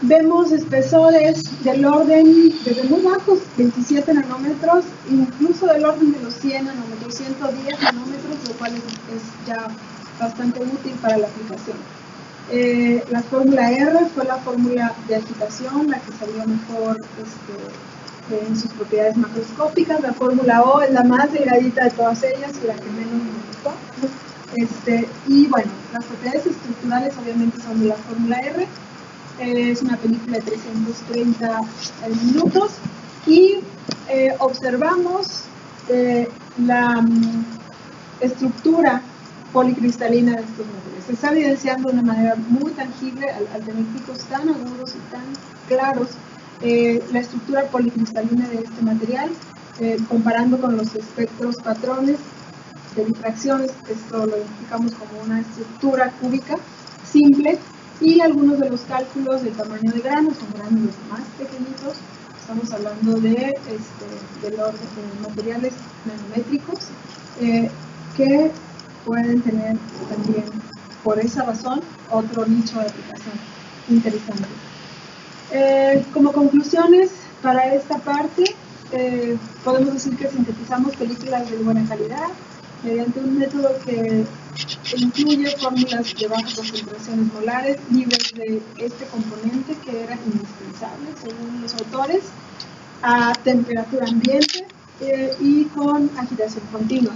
vemos espesores del orden desde muy bajos, 27 nanómetros, incluso del orden de los 100 nanómetros, 110 nanómetros, lo cual es ya bastante útil para la aplicación. La fórmula R fue la fórmula de agitación, la que salió mejor en sus propiedades macroscópicas. La fórmula O es la más delgadita de todas ellas y la que menos me gustó. Y bueno, las propiedades estructurales obviamente son de la fórmula R. Es una película de 330 minutos y observamos la estructura policristalina de estos materiales. Se está evidenciando de una manera muy tangible, al tener picos tan agudos y tan claros, la estructura policristalina de este material, comparando con los espectros patrones de difracciones. Esto lo identificamos como una estructura cúbica simple, y algunos de los cálculos del tamaño de granos son granos más pequeñitos. Estamos hablando de materiales nanométricos que pueden tener también, por esa razón, otro nicho de aplicación interesante. Como conclusiones para esta parte, podemos decir que sintetizamos películas de buena calidad mediante un método que incluye fórmulas de bajas concentraciones molares libres de este componente que era indispensable, según los autores, a temperatura ambiente y con agitación continua.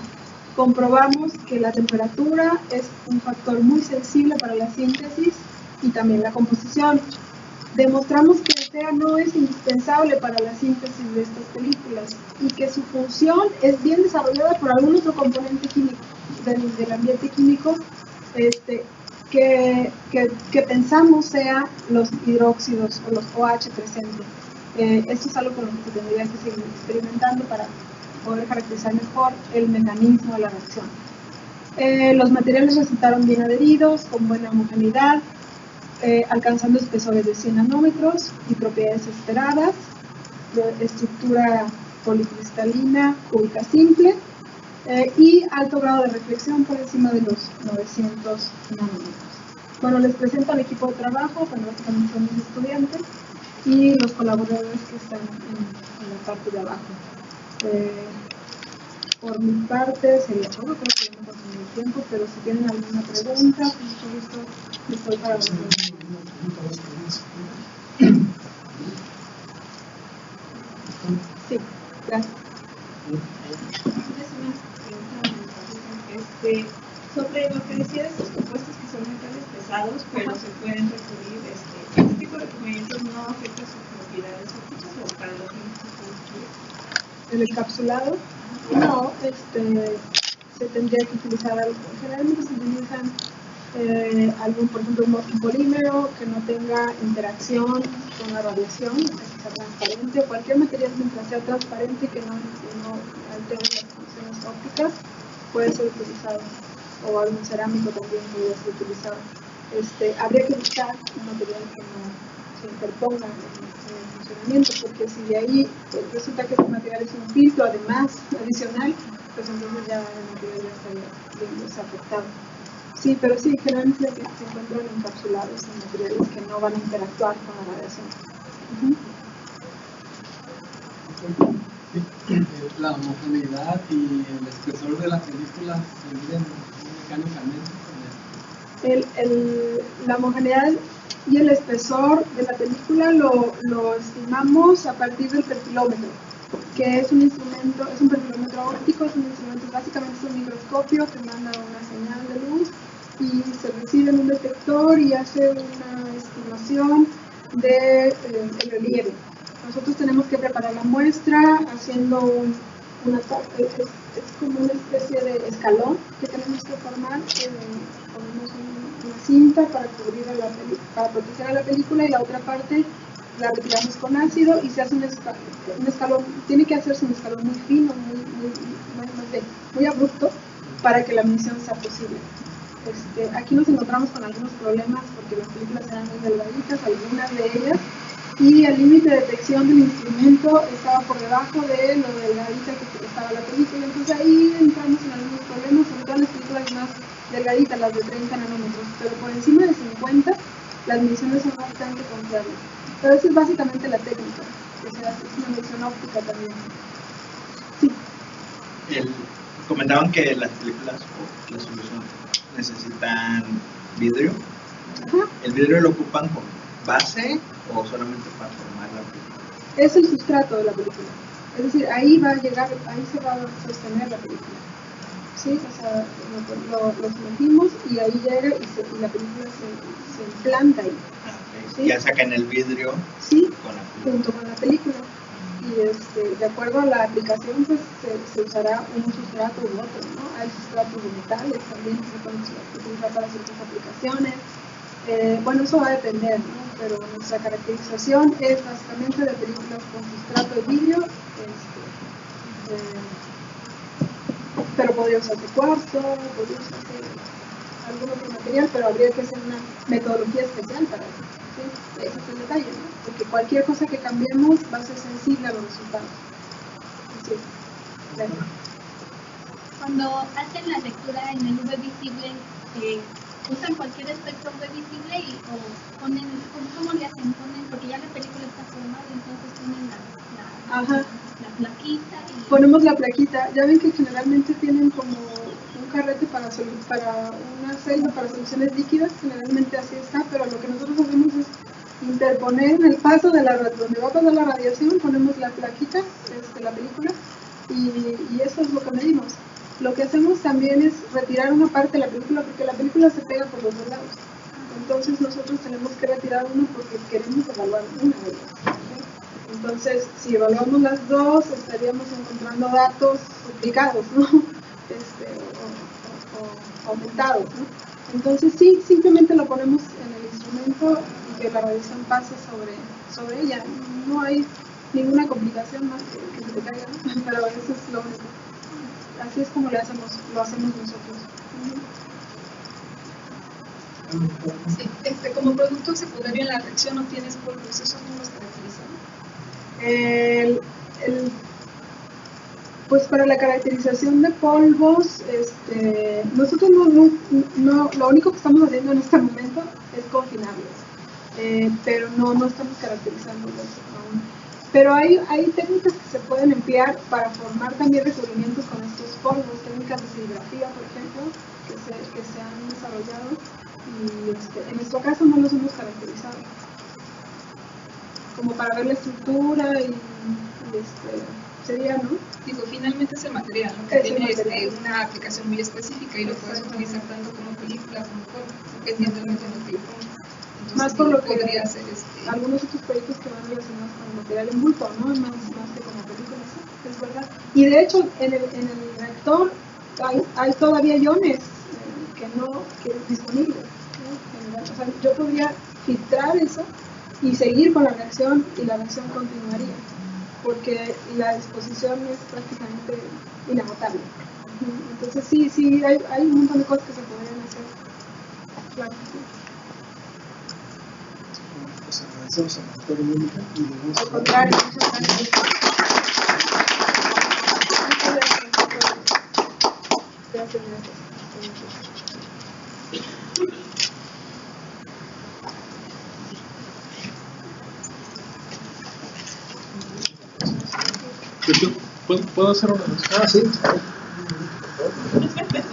Comprobamos que la temperatura es un factor muy sensible para la síntesis y también la composición. Demostramos que el TEA no es indispensable para la síntesis de estas películas y que su función es bien desarrollada por algún otro componente químico del ambiente químico que pensamos sea los hidróxidos o los OH presentes. Esto es algo con lo que se tendría que seguir experimentando para poder caracterizar mejor el mecanismo de la reacción. Los materiales resultaron bien adheridos, con buena homogeneidad, alcanzando espesores de 100 nanómetros y propiedades esperadas, estructura policristalina cúbica simple y alto grado de reflexión por encima de los 900 nanómetros. Bueno, les presento al equipo de trabajo, bueno, básicamente son mis estudiantes y los colaboradores que están en la parte de abajo. Por mi parte sería todo, creo que ya me consumí el tiempo, pero si tienen alguna pregunta, con mucho gusto estoy para responder. Sí, gracias. Sobre lo que decía de estos compuestos que son metales pesados, pero se pueden recurrir, este tipo de compuestos no afecta sus propiedades ópticas o para los fines que se estudian. El encapsulado, no, se tendría que utilizar algo. Generalmente se utilizan algún, por ejemplo, un polímero que no tenga interacción con la radiación, que sea transparente, cualquier material mientras sea transparente y que no altere las funciones ópticas, puede ser utilizado, o algún cerámico también podría ser utilizado. Habría que buscar un material que no se interponga en el funcionamiento, porque si de ahí resulta que este material es un filtro además adicional, pues entonces ya el material ya estaría bien desafectado. Sí, pero sí, generalmente se encuentran encapsulados en materiales que no van a interactuar con la radiación. La homogeneidad y el espesor de la película se miden mecánicamente. La homogeneidad y el espesor de la película lo estimamos a partir del perfilómetro, que es un instrumento, es un perfilómetro óptico, es un instrumento, básicamente es un microscopio que manda una señal de luz y se recibe en un detector y hace una estimación de el relieve. Nosotros tenemos que preparar la muestra haciendo es como una especie de escalón que tenemos que formar. Ponemos una cinta para cubrir para proteger a la película y la otra parte la retiramos con ácido y se hace un escalón, tiene que hacerse un escalón muy fino, muy abrupto para que la medición sea posible. Aquí nos encontramos con algunos problemas porque las películas eran muy delgaditas, algunas de ellas, y el límite de detección del instrumento estaba por debajo de lo delgadita que estaba la película, entonces ahí entramos en algunos problemas, sobre todo las películas más delgaditas, las de 30 nanómetros, pero por encima de 50 las mediciones son bastante confiables. Pero esa es básicamente la técnica, o sea, es una medición óptica también. Sí. Comentaban que las películas o la solución necesitan vidrio. Ajá. ¿El vidrio lo ocupan como base o solamente para formar la película? Es el sustrato de la película. Es decir, ahí va a llegar, ahí se va a sostener la película. ¿Sí? O sea, lo sumergimos y ahí llega y la película se implanta ahí. ¿Sí? Ya sacan el vidrio. Sí, con la junto con la película. Y de acuerdo a la aplicación, pues se usará un sustrato u otro, ¿no? Hay sustratos de metales también que se pueden utilizar para ciertas aplicaciones. Bueno, eso va a depender, ¿no? Pero nuestra caracterización es básicamente de películas con sustrato de vidrio, pero podría usarse cuarzo, podría usarse algún otro material, pero habría que hacer una metodología especial para eso. ¿Sí? Ese es el detalle, ¿no? Porque cualquier cosa que cambiemos va a ser sensible a los resultados. Así es. Gracias. Cuando hacen la lectura en el UV visible, usan cualquier espectro UV visible o ponen, ¿cómo le hacen? Porque ya la película está formada, entonces ponen la plaquita. Ponemos la plaquita. Ya ven que generalmente tienen como un carrete para una celda para soluciones líquidas, generalmente así está, pero lo que nosotros hacemos es interponer en el paso de donde va a pasar la radiación, ponemos la plaquita, la película, y eso es lo que medimos. Lo que hacemos también es retirar una parte de la película, porque la película se pega por los dos lados. Entonces nosotros tenemos que retirar una porque queremos evaluar una de ellas. ¿Sí? Entonces, si evaluamos las dos, estaríamos encontrando datos duplicados, ¿no? O aumentados, ¿no? Entonces sí, simplemente lo ponemos en el instrumento y que la radiación pase sobre ella. No hay ninguna complicación más que se te caiga, ¿no? Pero eso es lo único. Así es como lo hacemos nosotros. Sí, como producto secundario en la reacción no tienes polvos, esos no los caracterizan. Pues para la caracterización de polvos, nosotros no, lo único que estamos haciendo en este momento es confinarlos, pero no estamos caracterizándolos aún. Pero hay técnicas que se pueden emplear para formar también recubrimientos con estos polvos, técnicas de serigrafía, por ejemplo, que se han desarrollado, y en nuestro caso no los hemos caracterizado, como para ver la estructura y sería, ¿no? Digo, finalmente es el material, ¿no? Que tiene una aplicación muy específica y lo puedes utilizar tanto como película como independientemente de lo que lo pongas. Más por lo que podría ser algunos otros proyectos que van relacionados con el material en bulto, ¿no? Más que como películas, ¿sí? Es verdad. Y de hecho, en el reactor hay todavía iones que disponibles, ¿no? O sea, yo podría filtrar eso y seguir con la reacción y la reacción continuaría, porque la disposición es prácticamente inagotable. Entonces sí, hay un montón de cosas que se podrían hacer. Claro, sí. Pues agradecemos a la doctora Mónica y le vamos a Al contrario, muchas gracias. Gracias. ¿Puedo hacer una? Sí.